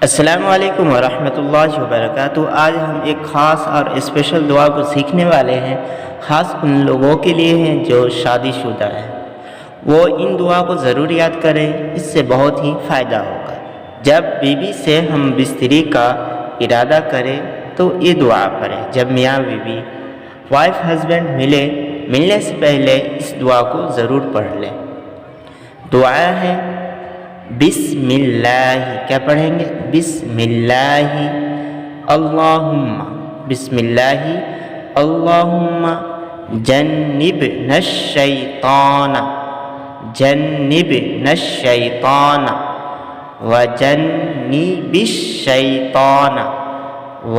السلام علیکم ورحمۃ اللہ وبرکاتہ۔ آج ہم ایک خاص اور اسپیشل دعا کو سیکھنے والے ہیں، خاص ان لوگوں کے لیے ہیں جو شادی شدہ ہیں۔ وہ ان دعا کو ضرور یاد کریں، اس سے بہت ہی فائدہ ہوگا۔ جب بیوی سے ہم بستری کا ارادہ کریں تو یہ دعا پڑھیں۔ جب میاں بیوی وائف ہسبینڈ ملنے سے پہلے اس دعا کو ضرور پڑھ لیں۔ دعا ہے بسم اللہ، کیا پڑھیں گے؟ بسم اللہ اللہم، بسم اللہ اللہم جنبنا الشیطان، جنبنا الشیطان وجنب الشیطان،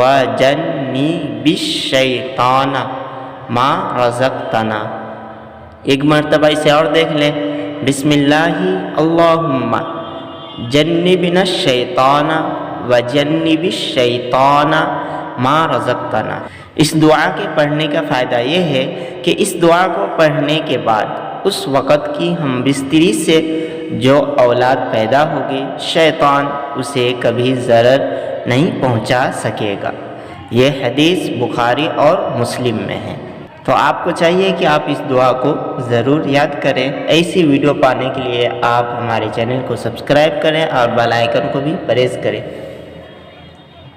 وجنب الشیطان ما رزقتنا۔ ایک مرتبہ اسے اور دیکھ لیں، بسم اللہ اللہم جنبنا الشیطان وجنب الشیطان ما رزقتنا۔ اس دعا کے پڑھنے کا فائدہ یہ ہے کہ اس دعا کو پڑھنے کے بعد اس وقت کی ہم بستری سے جو اولاد پیدا ہوگی، شیطان اسے کبھی ضرر نہیں پہنچا سکے گا۔ یہ حدیث بخاری اور مسلم میں ہے۔ تو آپ کو چاہیے کہ آپ اس دعا کو ضرور یاد کریں۔ ایسی ویڈیو پانے کے لیے آپ ہمارے چینل کو سبسکرائب کریں اور بیل آئیکن کو بھی پریس کریں۔